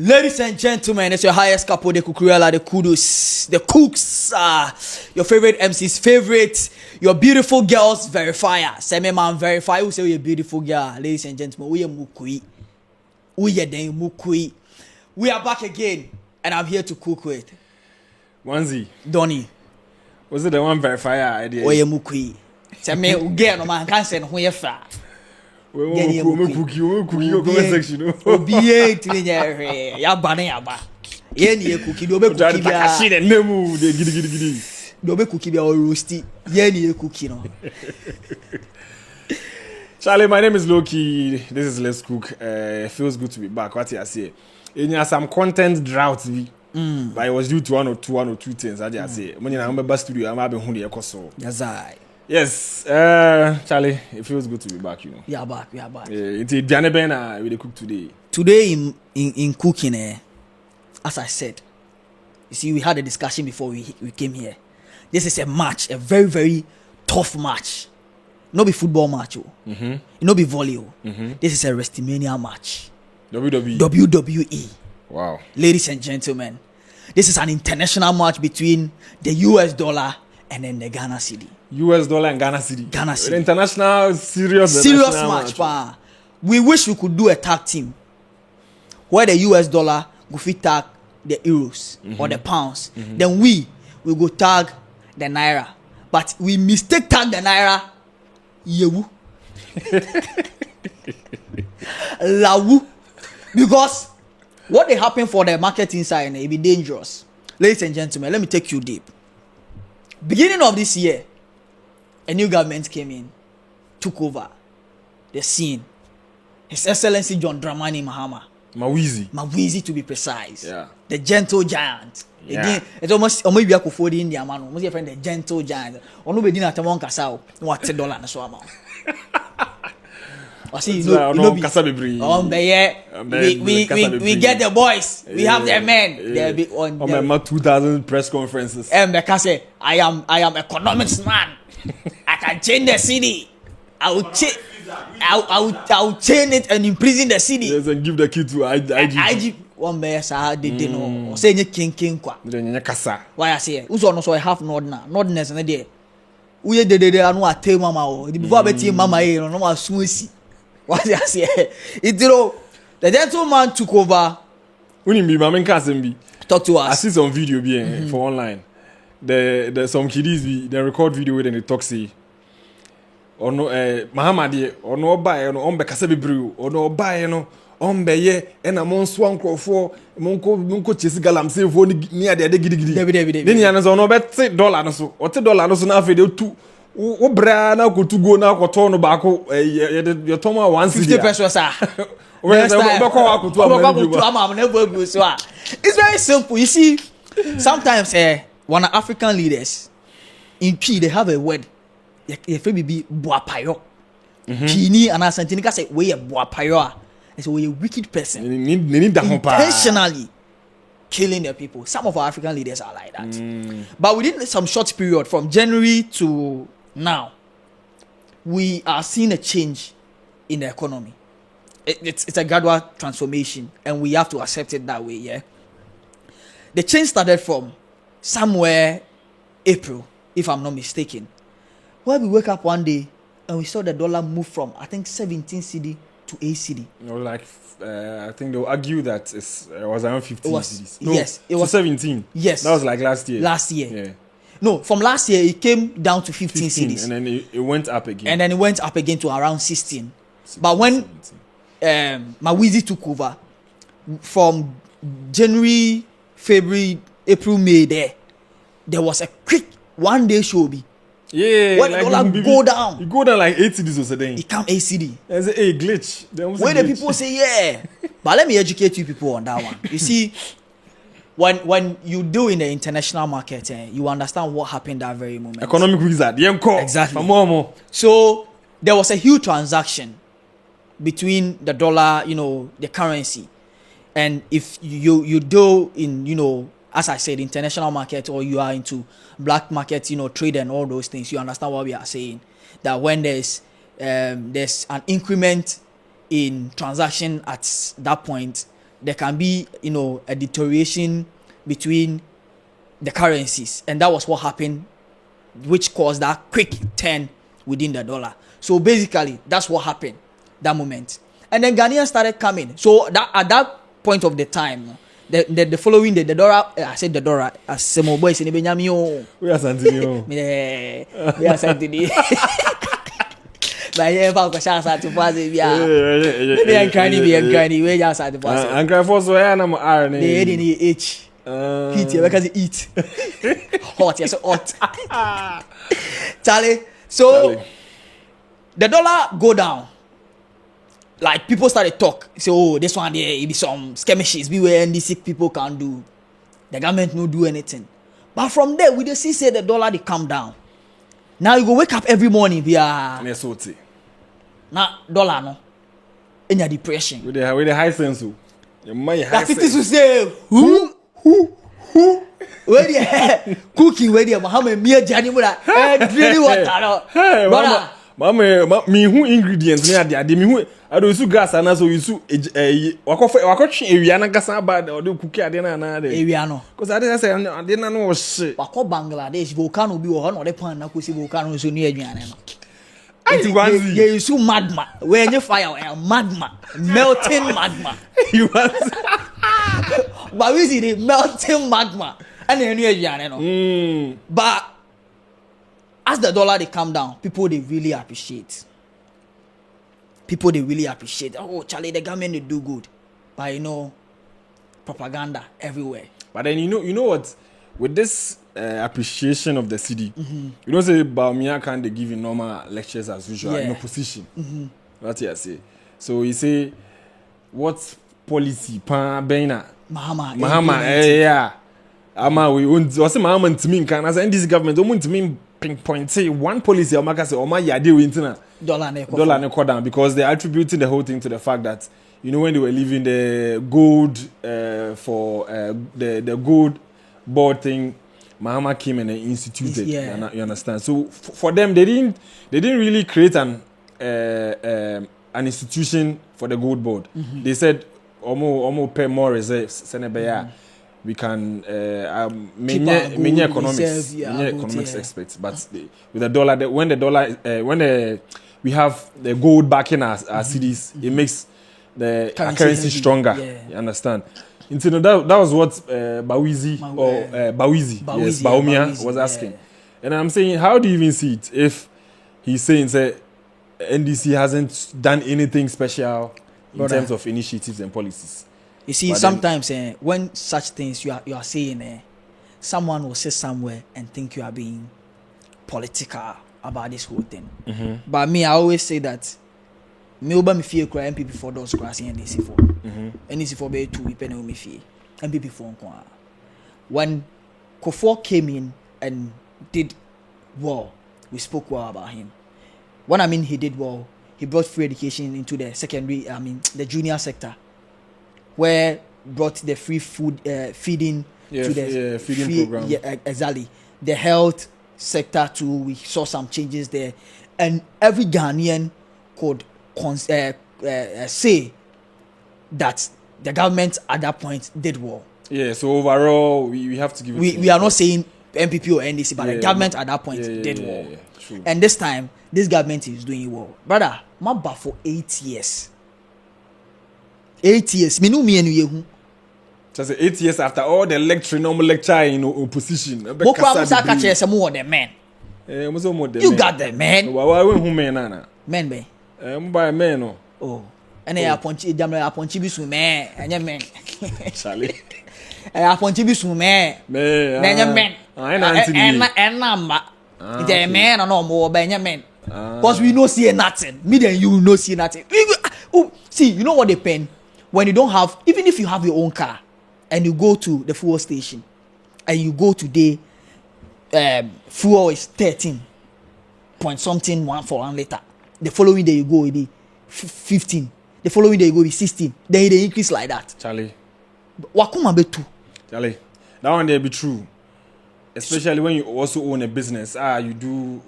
Ladies and gentlemen, it's your highest couple, the Kukurela, the Kudos, the Cooks, your favorite MC's favorite, your beautiful girls verifier. Semi man verify who say you're a beautiful girl. Ladies and gentlemen, we are Mukui. We are the Mukui. We are back again, and I'm here to cook with Wanzi. Donny. Was it the one verifier idea? We are Mukui. Semi again, no man can't say who you're fat. We cookie comment section. Obiye tinya ya bana ya ba. Ye ni cookie do be cookie bia. She the name de gidi. Do be cookie bia or roasty. Ye ni cookie no. Charlie, my name is Loki. This is Let's Cook. It feels good to be back. What you say? You have some content drought. But it was due to one or two things. I just say. When you am be studio, I'm having hundi ekoso. That's right. Yes, Charlie, it feels good to be back, you know. We are back. It's a Diane Bena we cook today. Today in cooking, as I said, you see, we had a discussion before we came here. This is a match, a very, very tough match. Not be football match, not be volley. This is a WrestleMania match. WWE. Wow. Ladies and gentlemen, this is an international match between the US dollar and then the Ghana Cedi. US dollar and Ghana Cedi. Ghana Cedi. International serious match. Pa. We wish we could do a tag team where the US dollar go fit tag the euros or the pounds. Then we go tag the naira. But we mistake tag the naira. Yewu. Lawu. Because what they happen for the market inside it be dangerous. Ladies and gentlemen, let me take you deep. Beginning of this year, a new government came in, took over the scene. His Excellency John Dramani Mahama. Mawizi to be precise. Yeah. The gentle giant. Yeah. Again, it's almost we are for the India man. Almost your friend the gentle giant. Onu be dinner tamon kasao. What $10 na so amount. I see no be kasa bebre. We get the boys. We have the men. They be on my 2000 press conferences. And because I am economics man. I can change the city. I will chain it and imprison the city. Yes, and give the key to IG. One bear sa they no. Say nye king kwa. Nye kasa. Why I say? Uso no so I have nordness na there. Uye de anu ate mama o. The before beti mama e no ma suesi. Why I say? It the gentleman took over. Uni bi mama nkasem bi. Talk to us. I see some video bien for online. The some kiddies they record video with and they talk say ono Mahamadi ono oba no ombe kasa bebre ono oba no ombe ye na monso ankrofo monko chesi galamsey fo ni ade gidigidi ni ya no so ono bet dollar no so o $1 no so na afi de tu wo bra na kotu go na koto no ba ko ye toma 150 pesos ah. It's very simple. You see, sometimes one of African leaders in P they have a word. If it be boapayo, Pini and Asantinica say we a boapayo. And so we a wicked person. Intentionally killing their people. Some of our African leaders are like that. But within some short period, from January to now, we are seeing a change in the economy. It's a gradual transformation, and we have to accept it that way. Yeah. The change started from somewhere April, if I'm not mistaken, where we wake up one day and we saw the dollar move from I think 17 cedi to 8 cedi. No, like I think they'll argue that it was around 15 cedis. No, yes, it was 17. Yes, that was like last year. Yeah. No, from last year it came down to 15 cedis, and then it went up again. And then it went up again to around 16. But when Mawizi took over from January, February, April, May, there was a quick one-day show. Yeah, when the dollar go down, you go down like 8 cedis or something. It come 8 cedi. There's a glitch. When the people say yeah, but let me educate you people on that one. You see, when you do in the international market, you understand what happened that very moment. Economic wizard, exactly. So there was a huge transaction between the dollar, the currency, and if you do in, as I said, international market, or you are into black market, trade and all those things, you understand what we are saying. That when there's an increment in transaction at that point, there can be, you know, a deterioration between the currencies, and that was what happened, which caused that quick turn within the dollar. So basically, that's what happened that moment. And then Ghanaians started coming. So that at that point of the time, the following day, the dollar, I said the dollar, as some boys in Benjamin, we are Santini. We are Santini. But yeah, about the chance to pass it, yeah. Maybe I'm crying, we just had to pass it. And cry for so I am iron. They had in the H. Heat, because it eat. Hot, yes, hot. Charlie, so the dollar go down. Like people started talk. Say, oh, this one there, it be some skirmishes. Be where NDC people can do. The government no do anything. But from there, we just see say the dollar they come down. Now you go wake up every morning, yeah. Now dollar no. In your depression. With the high sense, your money high sense. That 50 to say who? Where the cooking? Where the Muhammad Mia Johnny Mura? Really water. Hey, Mama, me who ingredients near the me who I do su gas and so you su wakofa area na gas bad or do cookie adena na area no. Because I didn't say I didn't know shit. Wako Bangladesh volcano bi wo no de pan na kosi volcano so ni aduane no. You so magma. When you fire magma, melting magma. You want? But we see the melting magma. And then you know. But as the dollar they come down, people they really appreciate. People they really appreciate. Oh, Charlie, the government they do good. But you know, propaganda everywhere. But then you know what? With this appreciation of the cedi, you don't say Baumia can they give you normal lectures as usual in opposition. That's what I say. So you say, what policy pan Bena Mahama yeah. Ama we what's the Mahama to me can as this government don't want to mean pinpoint say one policy or make say or my yadi winter dollar ne down because they're attributing the whole thing to the fact that you know when they were leaving the gold for the gold board thing, Mahama came and instituted. You understand? So for them, they didn't really create an institution for the gold board. They said, "Omo pay more reserves. We can many economics experts, but with the dollar, when we have the gold backing our cedis, it makes the currency stronger. You understand? That was what Bawizi Baumia was asking. And I'm saying, how do you even see it if he's saying that NDC hasn't done anything special in terms of initiatives and policies? You see, but sometimes when such things you are saying, someone will say somewhere and think you are being political about this whole thing. But me, I always say that me oba me feel cry MPP for those grass in NDC for. NDC for be 2 we pay me fee. MPP for nko. When Kufuor came in and did well, we spoke well about him. When I mean he did well, he brought free education into the secondary, the junior sector, where brought the free food feeding to the feeding program. Yeah, exactly. The health sector too, we saw some changes there, and every Ghanaian could say that the government at that point did well. Yeah, so overall, we have to give it. We are not saying MPP or NDC, but the government at that point did well. True. And this time, this government is doing well. Brother, Maba for 8 years. 8 years. Me and you. Just 8 years after all the normal lecture in opposition. You got them, man. Men, be. Men, oh. And I punch bisu man. And men. Charlie. I punch bisu man. Men. And number. The man or no more Benjamin. Because we no see nothing. Me and you no see nothing. See, you know what they pen? When you don't have, even if you have your own car and you go to the fuel station and you go today, fuel is 13 point something 1 for 1 liter. The following day you go with 15. The following day you go with 16. Then they increase like that. Charlie. Wakuma betu. Charlie. That one there be true. Especially when you also own a business. You do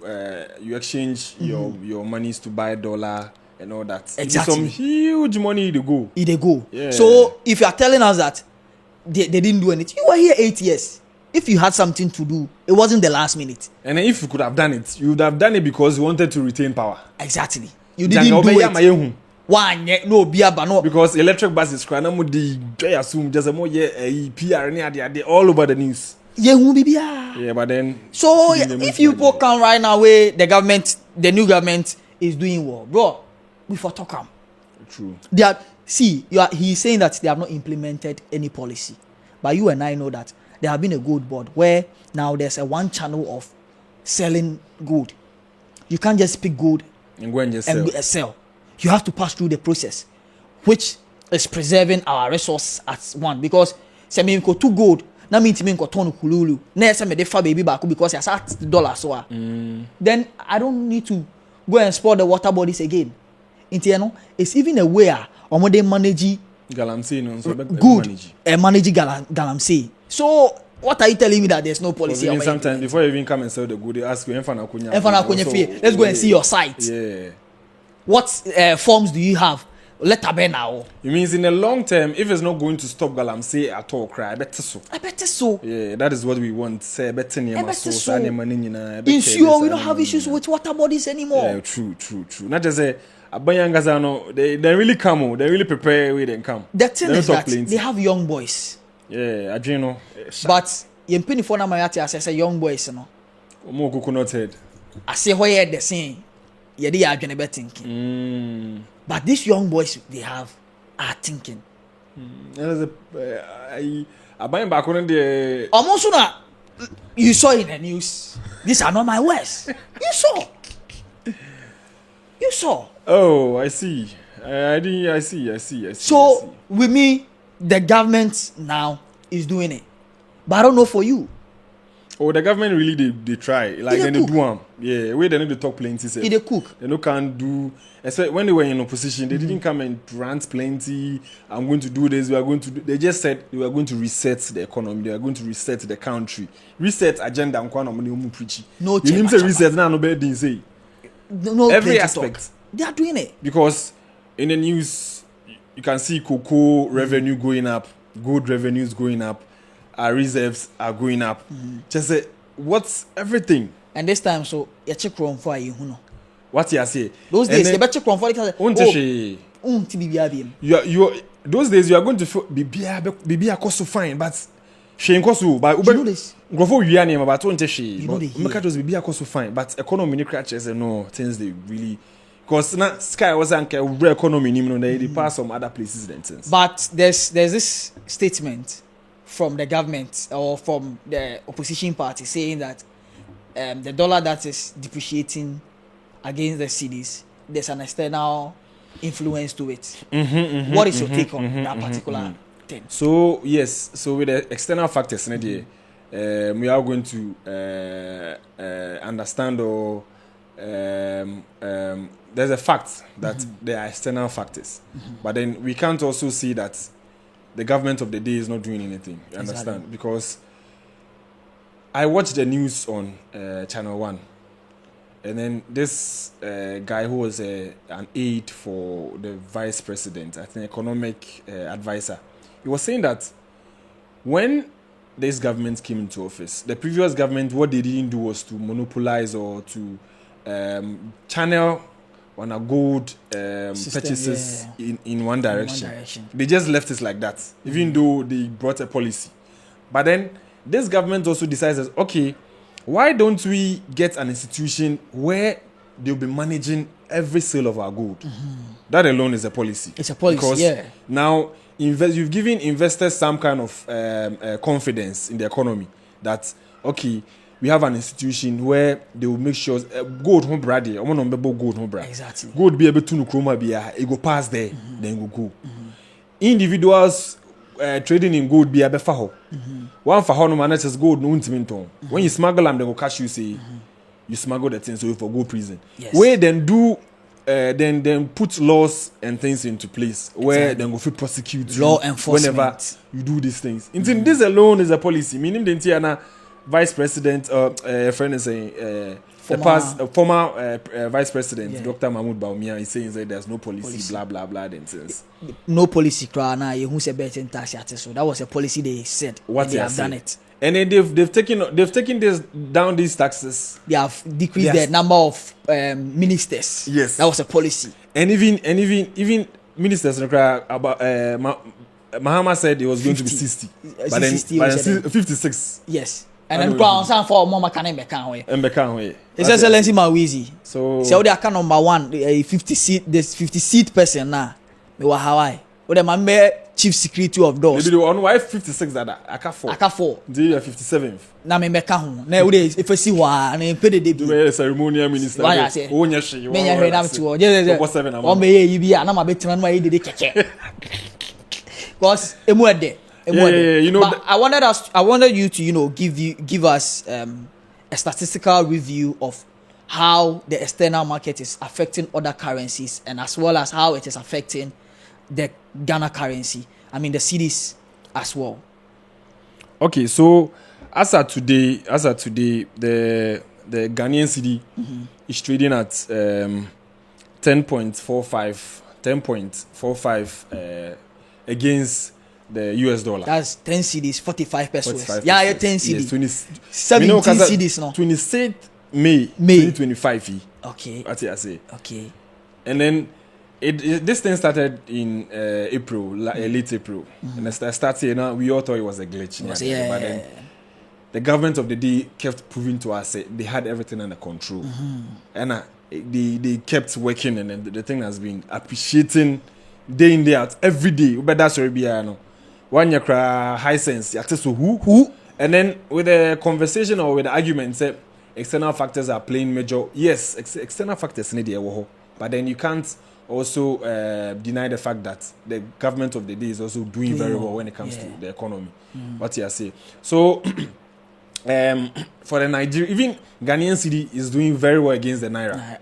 you exchange your monies to buy dollar and all that. Exactly. Some huge money they go. They go. Yeah. So if you are telling us that they didn't do anything, you were here 8 years. If you had something to do, it wasn't the last minute. And then if you could have done it, you would have done it because you wanted to retain power. Exactly. You didn't do it. One, no, no. Because electric buses, I assume just a more PR all over the news. Yeah, but then. So if you come right now, where the new government is doing well, bro, we for talk am. True. He's saying that they have not implemented any policy, but you and I know that there have been a gold board where now there's a one channel of selling gold. You can't just pick gold and go and just sell. You have to pass through the process, which is preserving our resource as one. Because say me go to gold, na me intimi go turn kululu. Na say me dey fa baby back because I start the dollar so. Then I don't need to go and spoil the water bodies again. It's even a way omo dey manage galamsey no so good manage galamsey. So what are you telling me that there's no policy? Sometimes before you even come and sell the good, they ask you, let's go and see your site. Yeah. What forms do you have? Let her be now. It means in the long term, if it's not going to stop galamsey at all, I bet so. Yeah, that is what we want. Say better so. Ensure we don't have issues with water bodies anymore. Yeah, true. Not just say Abanyangazano, they really come, they really prepare where they come. The thing is that they have young boys. Yeah, I know. But you penny for Namayati as a young boys, you know. More coconut head. I say where the same. Yeah, they are gonna be thinking. But these young boys they are thinking. I buy back on the. Almost sooner. You saw in the news. These are not my words. You saw. Oh, I see. I see. So with me, the government now is doing it, but I don't know for you. Oh, the government really they try like they do them. Yeah, where they need to talk plenty. They cook. They no can't do. Especially when they were in opposition, they didn't come and rant plenty. I'm going to do this. We are going to. They just said they were going to reset the economy. They are going to reset the country. Reset agenda. I'm going to preach. No, you didn't say reset now. Nobody didn't say. No, every aspect. Talk. They are doing it because in the news you can see cocoa revenue going up, gold revenues going up. Our reserves are going up. Just say what's everything. And this time, so you check from for you, know. What you say? Those days, you better from for you those days you are going to be a cost fine, but she cost but you know this. Go for you name about 20 she. You know the be a cost fine, but economy crashes and no things they really. Because now Sky was a real economy, they pass some other places than things. But there's this statement from the government or from the opposition party saying that the dollar that is depreciating against the cedis, there's an external influence to it. What is your take on that particular thing? So yes, so with the external factors, we are going to understand or there's a fact that there are external factors, but then we can't also see that the government of the day is not doing anything. You understand? Exactly. Because I watched the news on Channel 1, and then this guy who was an aide for the vice president, I think economic advisor, he was saying that when this government came into office, the previous government, what they didn't do was to monopolize or to channel on a gold purchases in one direction. They just left it like that, even though they brought a policy. But then this government also decides, okay, why don't we get an institution where they'll be managing every sale of our gold? That alone is a policy. It's a policy, because now you've given investors some kind of confidence in the economy that, okay, we have an institution where they will make sure gold home brady. I want to gold home brady. Exactly. Gold be able to no chroma be it go pass there, then go. Individuals trading in gold be able faho. One faho no man says gold no untiminton. When you smuggle them, they go catch you. Say you smuggle the thing, so you for go prison. Yes. Where then do then put laws and things into place where then go fit prosecute law enforcement whenever you do these things. This alone is a policy. Meaning the Vice President, friend is saying, former Vice President Dr. Mahmoud Bawumia is saying that there's no policy. Blah blah blah and things. No policy, crana. You who said better tax. So that was a policy they said. What they have done it. And then they've taken this down these taxes. They have decreased the number of ministers. Yes, that was a policy. And even ministers about Mahama said it was 50. Going to be 60, but then 56. Yes, and then ground some for Mama Kane Bekanwe. His Excellency Mawizi. So they are number one, 50 seat. There's 50 seat person now. They were Hawaii. But the man chief secretary of those. Maybe the one why 56 that aka 4. They are 57th. Na me beka ho. Na we dey if see wa na pay the debut. The ceremonial minister. Oh nya she. Me nya hwe na to. Je. O me ye yi bia na ma betina no ayi de keke. Because emu ede. You know. But I wanted you to give us a statistical review of how the external market is affecting other currencies and as well as how it is affecting the Ghana currency. I mean the cedis as well. Okay, so as of today, the Ghanaian cedi is trading at 10.45 against the US dollar. That's 10 cedis, 45 pesos. Yeah, 10 cedis. Yes, 17 cedis now. 26th May 2025. Okay. That's what I say. Okay. And then this thing started in April, late April. And it started here now. We all thought it was a glitch. But then the government of the day kept proving to us they had everything under control. And they kept working, and then the thing has been appreciating day in, day out, every day. But that's already one year high sense. So who? And then with the conversation or with the argument, say external factors are playing major. Yes, external factors need the but then you can't also deny the fact that the government of the day is also doing very well when it comes to the economy. What you say? So for the Nigeria, even Ghanaian cedi is doing very well against the naira.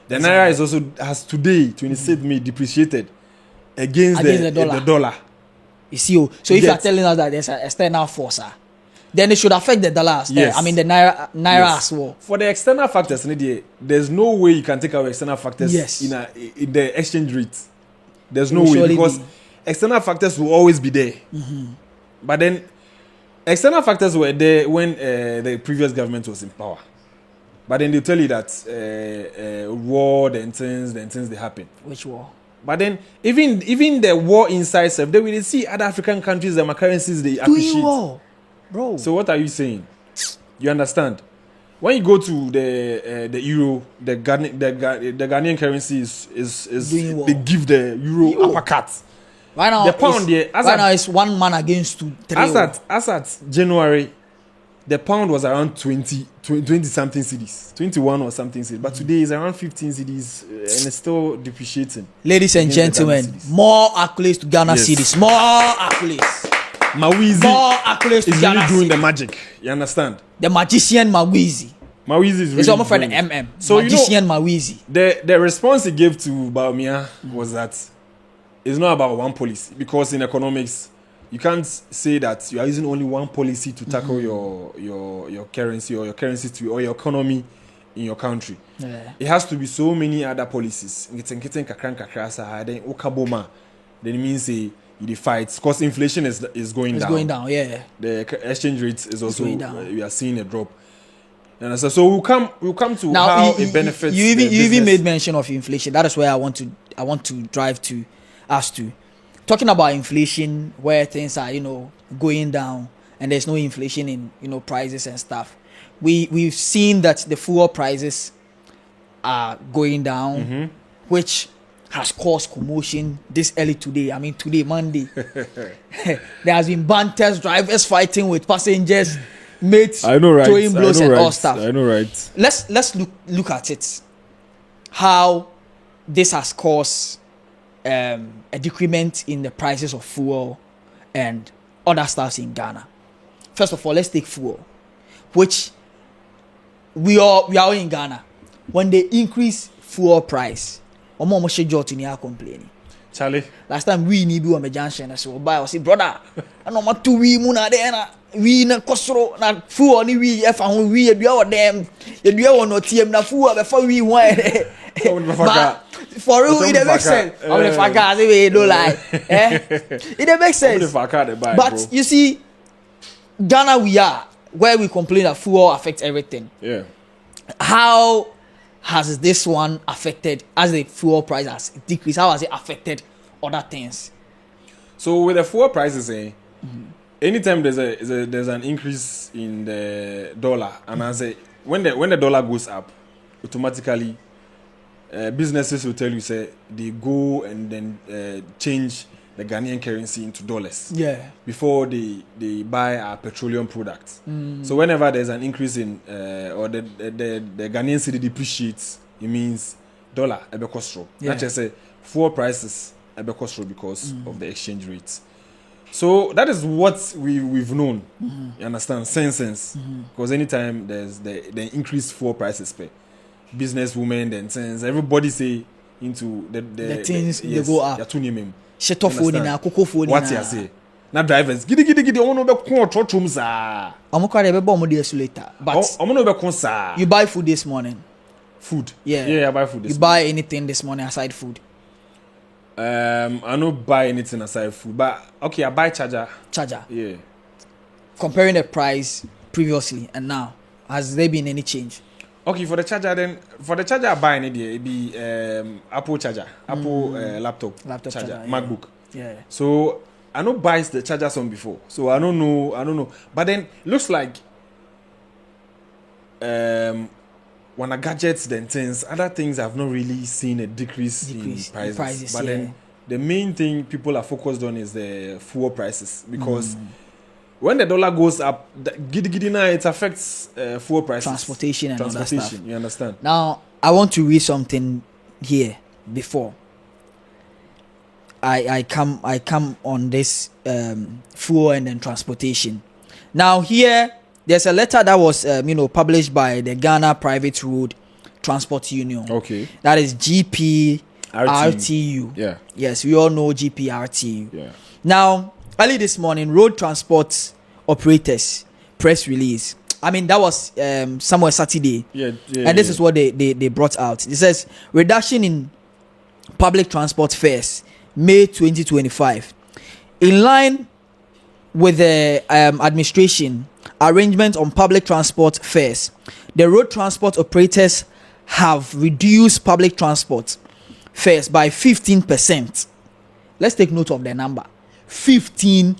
The naira is also has today 26th May depreciated against the dollar. You see, so if you are telling us that there's an external force, then it should affect the dollar. Yes. I mean the naira as well. For the external factors, there's no way you can take away external factors in the exchange rate. There's no way because external factors will always be there. But then external factors were there when the previous government was in power. But then they tell you that war, then things they happen. Which war? But then even the war inside self, they will see other African countries and currencies they appreciate. War, bro. So what are you saying? You understand? When you go to the euro, the Ghanaian currency is they give the euro uppercut. Right now, the pound now it's 1 man against 2, 3. As at January, the pound was around 20 something cedis, 21 or something cedis. But today it's around 15 cedis and it's still depreciating. Ladies and gentlemen, more accolades to Ghana cedis. More accolades. Mawizi more accolades to is Ghana really doing the magic. You understand? The magician Mawizi. Mawizi is really it's almost for the MM. So magician Mawizi. The response he gave to Bawumia was that it's not about one policy, because in economics you can't say that you are using only one policy to tackle your currency or your currency to or your economy in your country. It has to be so many other policies. Then it means you fight because inflation is going down. It's going down, yeah. The exchange rate is also we are seeing a drop. And so we'll come to now, how it benefits. You even made mention of inflation. That is where I want to drive to us to. Talking about inflation, where things are, going down, and there's no inflation in, prices and stuff. We've seen that the fuel prices are going down, which has caused commotion this early today. I mean, today, Monday. There has been banters, drivers fighting with passengers, mates throwing blows and all stuff. I know, right? Let's look at it. How this has caused a decrement in the prices of fuel and other stuffs in Ghana. First of all, let's take fuel, which we are in Ghana. When they increase fuel price, complaining. Charlie. Last time we need do a junction, I said, buy, I say, brother, I know what to we muna there, we na kosro, na fu only we, if I we, you are them, you are no team, na fu, before we want. For real, it makes sense. I'm the fucker, I don't lie. It makes sense. But you see, Ghana, we are where we complain that fuel affects everything. Yeah. How has this one affected as the fuel price has decreased? How has it affected other things? So with the fuel prices, anytime there's an increase in the dollar, and I say when the dollar goes up, automatically businesses will tell you say they go and then change the Ghanaian currency into dollars. Yeah. Before they buy our petroleum products. So whenever there's an increase in or the Ghanaian cedi depreciates, it means dollar ebe kostro. Not just say fuel prices ebe kostro because of the exchange rates. So that is what we've known. You understand? Since because anytime there's the increased fuel prices pay, businesswomen and since everybody say into the things they go up. Sheto phone na koko phone na. What you say? Na drivers gidi omo no be kon trotrom sa. Omo kwa dey be bomb dey later. But omo no be kon sa. You buy food this morning? Food? Yeah, I buy food this morning. You buy anything this morning aside food? I don't buy anything aside food, but okay, I buy charger. Yeah. Comparing the price previously and now, has there been any change? Okay, for the charger I buy it be Apple charger, Apple laptop charger, MacBook. Yeah. So I don't buy the charger some before, so I don't know. But then looks like when I gadgets then things, other things I've not really seen a decrease in prices. But then the main thing people are focused on is the fuel prices because. When the dollar goes up, it affects fuel prices. Transportation and all that stuff. You understand? Now, I want to read something here before I come on this fuel and then transportation. Now, here, there's a letter that was published by the Ghana Private Road Transport Union. Okay. That is GPRTU. Yeah. Yes, we all know GPRTU. Yeah. Now, early this morning, road transport operators press release. I mean, that was somewhere Saturday. Yeah. And this is what they brought out. It says reduction in public transport fares, May 2025. In line with the administration arrangement on public transport fares, the road transport operators have reduced public transport fares by 15%. Let's take note of the number. 15%.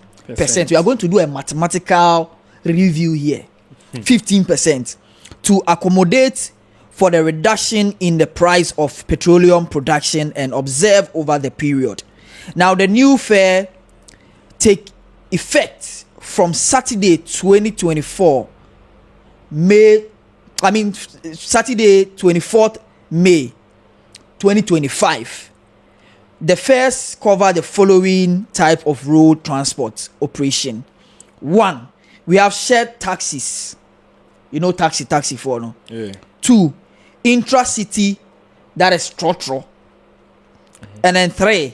We are going to do a mathematical review here. 15% to accommodate for the reduction in the price of petroleum production and observe over the period. Now, the new fare take effect from Saturday 2024 Saturday 24th May 2025. The fares cover the following type of road transport operation. 1, we have shared taxis. You know taxi for no. Yeah. 2, intra-city, that is trotro. And then 3,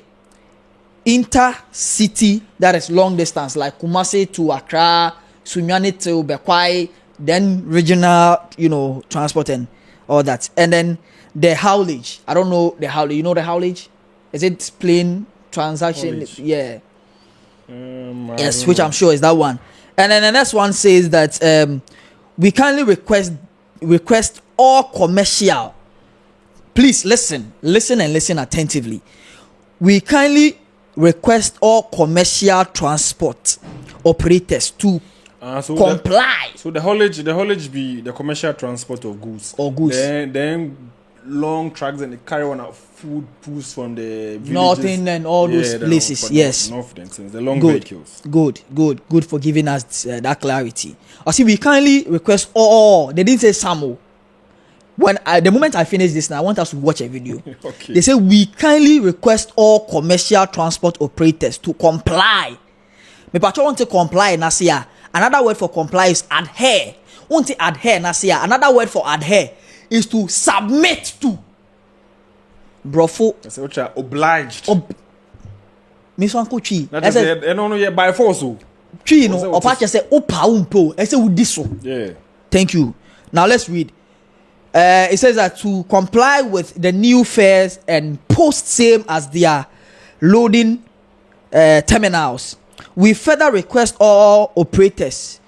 intercity, that is long distance, like Kumasi to Accra, Sunyani to Bekwai, then regional, transport and all that. And then the haulage. I don't know the haulage. You know the haulage? Is it plain transaction? Haulage. Yeah. Yes, which I'm sure is that one. And then the next one says that we kindly request all commercial. Please listen and listen attentively. We kindly request all commercial transport operators to comply. The haulage be the commercial transport of goods. Or goods. Then long trucks and they carry on out food pools from the villages. Northern and all those places. Yes. The long vehicles. Good for giving us that clarity. I see we kindly request all. They didn't say some. When the moment I finish this now, I want us to watch a video. Okay. They say we kindly request all commercial transport operators to comply. Me patcho want to comply nasia. Another word for comply is adhere. Want to adhere nasia. Another word for adhere is to submit to. Brofo. Which are obliged. Miss Uncle Chi. I said, and only by force. Chi, no, or patch say, Opa umpo. I say with this one. Yeah. Thank you. Now let's read. It says that to comply with the new fares and post same as their loading terminals, we further request all operators,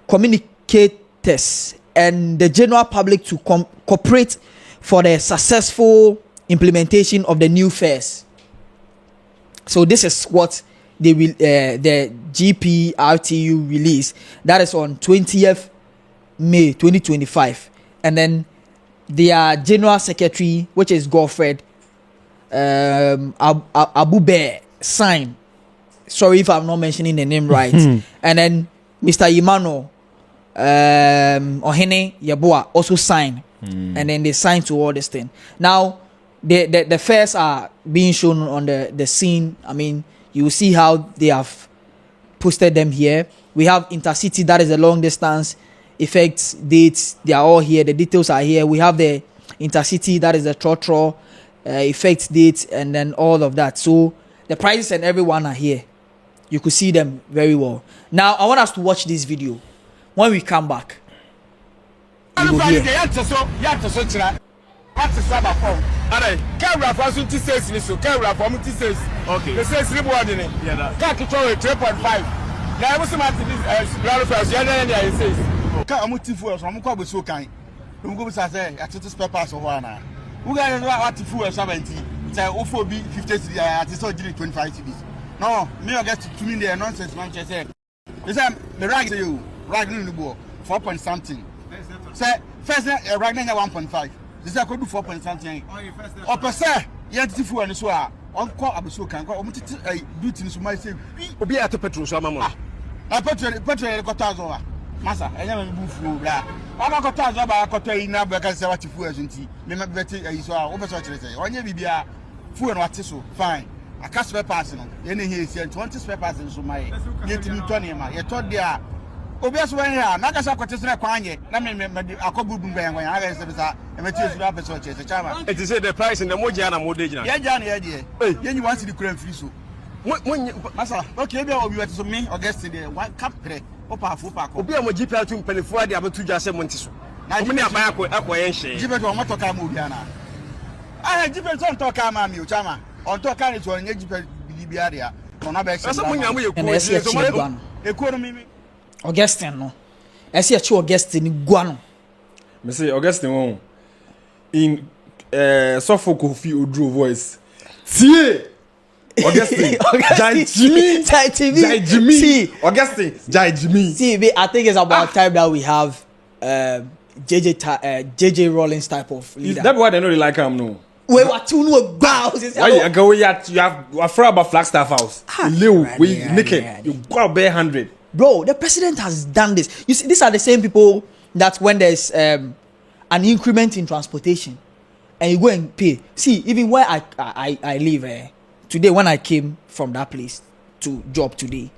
communicators, and the general public to cooperate for the successful implementation of the new fares. So this is what they will the GPRTU release. That is on 20th May 2025, and then their general secretary, which is Godfred Abu Bear, signed. Sorry if I'm not mentioning the name right. And then Mr. Emmanuel Ohene Yeboah also signed. And then they signed to all this thing. Now the fares are being shown on the scene. I mean, you will see how they have posted them here. We have Intercity, that is a long distance, effects, dates, they are all here. The details are here. We have the Intercity, that is the trotro, effects, dates, and then all of that. So the prices and everyone are here. You could see them very well. Now I want us to watch this video. When we come back, you will hear. Okay. The sales reward in it. Yeah, that. Car control 3.5. Now I was about this Ralph yeah, says. Car fuel, so I'm going to so kind. I'm going to say, I took the spare parts of one. We got what fuel 70. Say, OFO B 50 at the 25 CDs. No, me I get to me there nonsense, man. Say, listen, the rag to you, rag in the board, 4 point something. Say, first, rag 1.5. This is I could do 4 point something. Or per se, yet fuel and so on. Uncle Abuso can go to do things my say, be at the petrol. So, Mamma. I petrol got over. Massa, I never move through that. I'm not got over. I got to now because I want to fool and tea. May not better is over such as say. On your BBA, fool and what so fine. I can't spare passing. Any here is 20 spare passing so my getting 20. You thought they are. Obvious when here, Nakasa Cotisna Quanye, Nammy, a couple boom bang when I said that, and materials wrap as such as a charmer. It is the price in the Mojana Modena. Yeah, Johnny, idea. Then you want to the cream free so. When Massa, okay, you were to me or guest today, one cup credit, or powerful pack. Obia Mojipa to penny for the other 2 just months. Now, many of my acquaintance, Gibbet or Motoka Mudiana. I had different on Toka Mammy, Chama, on Toka is on Egypt, Bibiaria, on Abex, economy. Augustine no. I see a true Augustine guano. Me say Augustine won. In Suffolk Kofi Odro voice. Tie Augustine. Jai Jimmy. See Augustine. Jai Jimmy. See, I think it's about time that we have JJ Rollins type of leader. Is that why they know they like him no? We were two no bows. Why you go you have afraid about Flagstaff House. We naked. You go bare 100. Bro, the president has done this. You see, these are the same people that when there's an increment in transportation and you go and pay. See, even where I live today, when I came from that place to job today,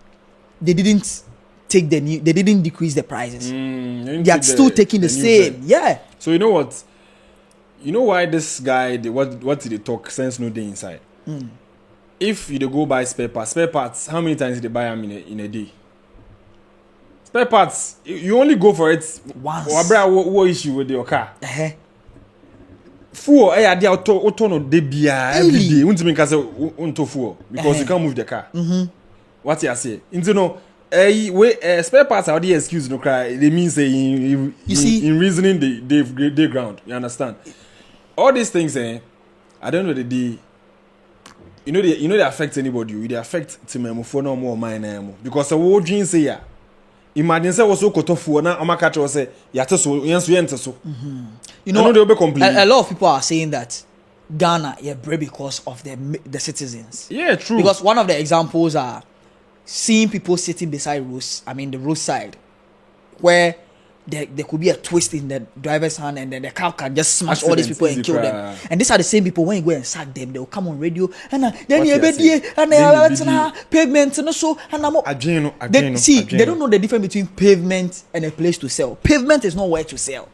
they didn't decrease the prices. They are still taking the same. Yeah. So you know what? You know why this guy, what did they talk sense no day inside? If you go buy spare parts, how many times did they buy them in a day? Spare parts, you only go for it once. What issue with your car? Fuel, they auto no de bia every day. Won't mean cause unto fuel because you can't move the car. What you say? Into no, spare parts are the excuse no cry. They mean say in reasoning they ground. You understand? All these things, at the end of the day, you know they affect anybody. They affect Timemo for no more mine because the whole dream say yeah. Imagine say was so kotofu na amakacho say yateso yenso yenteso. You know they will be complaining. A lot of people are saying that Ghana brave because of the citizens. Yeah, true. Because one of the examples are seeing people sitting beside the roadside, where there could be a twist in the driver's hand and then the car can just smash all these people and kill them. And these are the same people when you go and sack them, they will come on radio and then pavement and so and they don't know the difference between pavement and a place to sell. Pavement is not where to sell.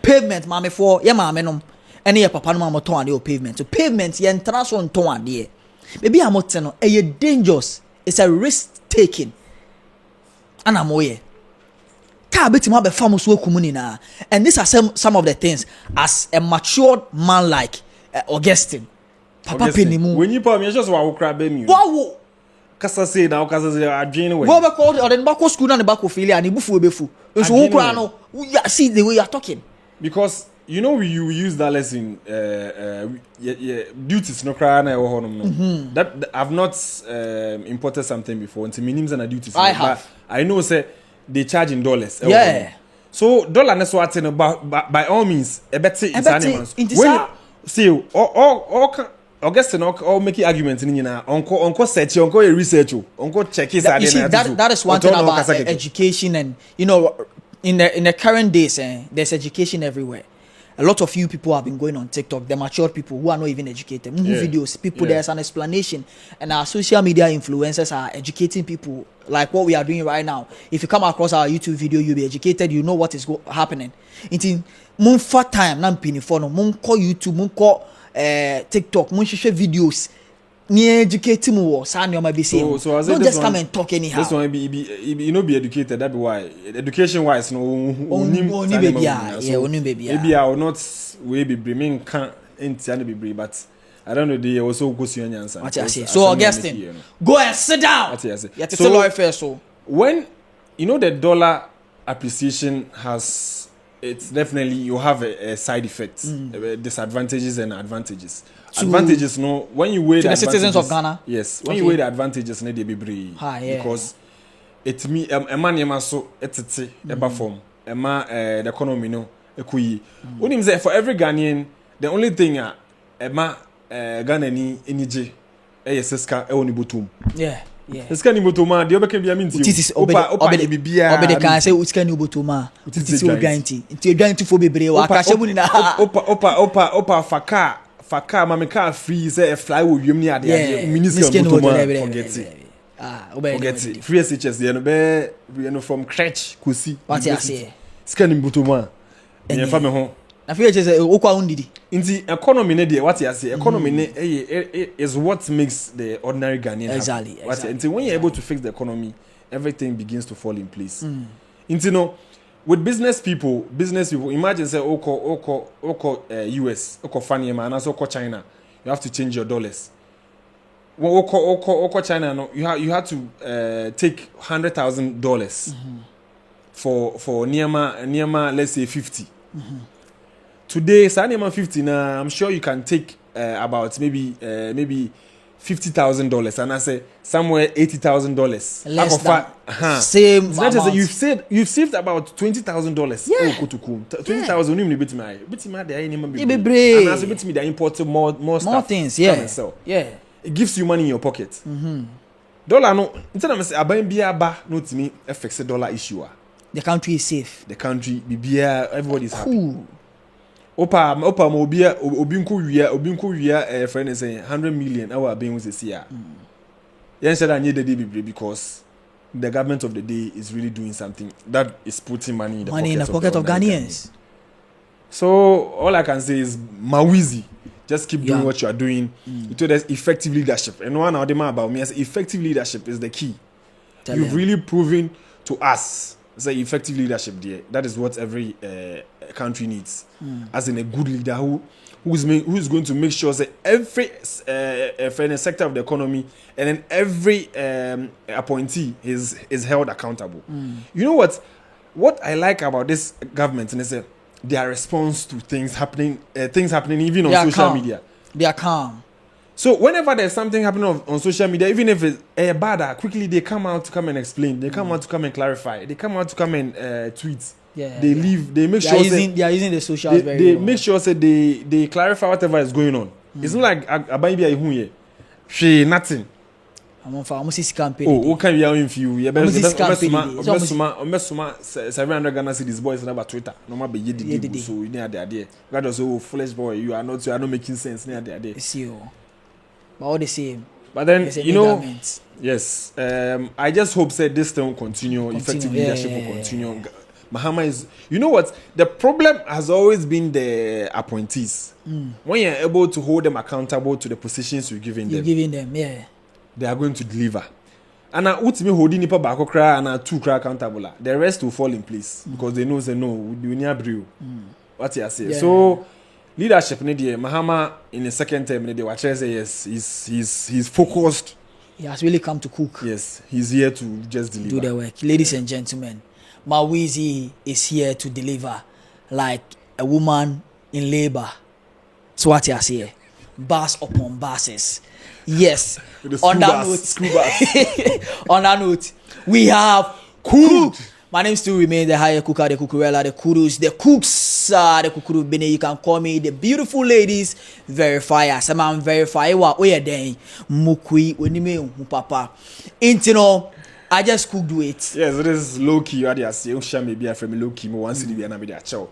Pavement, mama for ya mama nom, and your papa no mama ton pavement. So pavement, ya international ton there. Maybe I'm not saying a dangerous. It's a risk taking. And I'm aware. And these are some of the things as a matured man like Augustine. Papa Penimu. When you put me, just wow, crab me. Wow. Kasa say now, Kasa say, I drain away. Well, because or the back of school and the back of failure and the buffo befu. So who crano? See the way you are talking. Because you know we use that lesson. Duties no cry na no. That I've not imported something before. Until minimums and duties. I have. I know say they charge in dollars. Yeah. So dollar na so atin by all means a better it's animals. When see all Augustine all making arguments in uncle search uncle research uncle check his that is one thing about education. And you know in the current days there's education everywhere. A lot of you people have been going on TikTok, the mature people who are not even educated. Videos, people, there's an explanation. And our social media influencers are educating people like what we are doing right now. If you come across our YouTube video, you'll be educated, you know what is happening. It's mun for time, nan pini for no, mun call YouTube, mun call TikTok, mun share videos. Ni educating more, son, you might be saying. So don't just come and talk anyhow. This one be you know be educated. That be why education wise no only baby only baby. Maybe I will not we be bringing can't be but I don't know they also go see any answer. What I say. So Augustine, go and sit down. What I say. You have to tell first. So when you know the dollar appreciation has it's definitely you have a side effect, disadvantages and advantages. Advantages, no. When you weigh the citizens of Ghana, yes. When you weigh the advantages, they be brave because it me a man so it's a form the economy no ekuyi. When him say for every Ghanaian, the only thing a Ghanaian enije fiscal oni botum. Yeah. Fiscal ni botuma. The obeke bi aminti. Opa bibia. Obede kan say fiscal ni botuma. Titi o granti. Nti granti fo bebre wa ka shebu ni na. Opa faka mama car free say fly wo wiem ni ade minister botuma forget it free SHS you know from crèche kosi what you say scan botuma e fa me ho na free SHS o kwa undidi nti economy ne de what you say economy ne is what makes the ordinary Ghanaian exactly. Until when you're able to fix the economy everything begins to fall in place nti no with business people imagine say oko US oko Fanyema and also oko China you have to change your dollars oko China no you have to take $100,000 for near let's say 50 today near 50 now I'm sure you can take about maybe $50,000 and I say somewhere $80,000 less than same amount. You've saved about $20,000. Yeah. Go to cool. 20,000 only bit my there any man be brave. And as a bit me they import more stuff. Things, yeah. Yeah. It gives you money in your pocket. Dollar no instead of say aban bia ba no timi FX dollar issue. The country is safe. The country bia everybody is happy. Opa mo obinko wia friend is saying 100 million our being with this year. Yen said I need the day because the government of the day is really doing something that is putting money in the pocket of Ghanaians. So all I can say is Mawizi, just keep doing what you are doing. There's effective leadership. And one of them about me as effective leadership is the key. You've really proven to us that effective leadership there. That is what every country needs. As in a good leader who is going to make sure that every sector of the economy and then every appointee is held accountable. You know what I like about this government and is their response to things happening even on social media. They are calm. So whenever there's something happening on social media, even if it's bad, quickly they come out to come and explain. They come out to come and clarify. They come out to come and tweet. They leave. They make sure they are using the socials very they well. make sure that they clarify whatever is going on. It's not like Abayibi Ahun here. She nothing. Almost campaign. Oh, okay, we are in few. Yeah, but 700 Ghana cedis boys about Twitter. No matter be yedi so you near the idea. God was foolish boy. You are not making sense near the idea. See you. But all the same. But then you know, yes. I just hope that this thing will continue. Effective leadership will continue. Mahama is, you know what? The problem has always been the appointees. When you're able to hold them accountable to the positions you're giving them, yeah, they are going to deliver. And ultimately holding nipa baako kra and 2 kra accountable. The rest will fall in place because they know we need brew. What you say? Yeah. So leadership Mahama in the second term what I say yes, he's focused. He has really come to cook. Yes, he's here to just deliver. Do the work. Ladies and gentlemen, Mawizi is here to deliver like a woman in labor. So what you say? Bars upon buses. Yes. On that note, we have cooked. My name still remains the higher cooker, the cucurella, the kudus, the cooks, the kukuru bene. You can call me the beautiful ladies verifier. Some man verify what we are doing. Mukui, wenime papa. Intino, I just cooked it. Yes, it is low key. You are saying, "Shall maybe I from low key. Once it be an abide chow."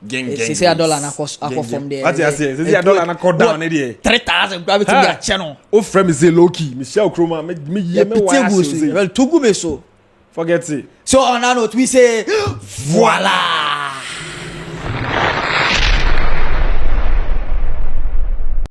Gang. Say $1 and I from there. What you say? Say $1 and I cut down there. 3,000 grab it to their channel. Oh, friend is low key. Michelle Kroma, me Well, to go so. Forget it. So on that note, we say voila.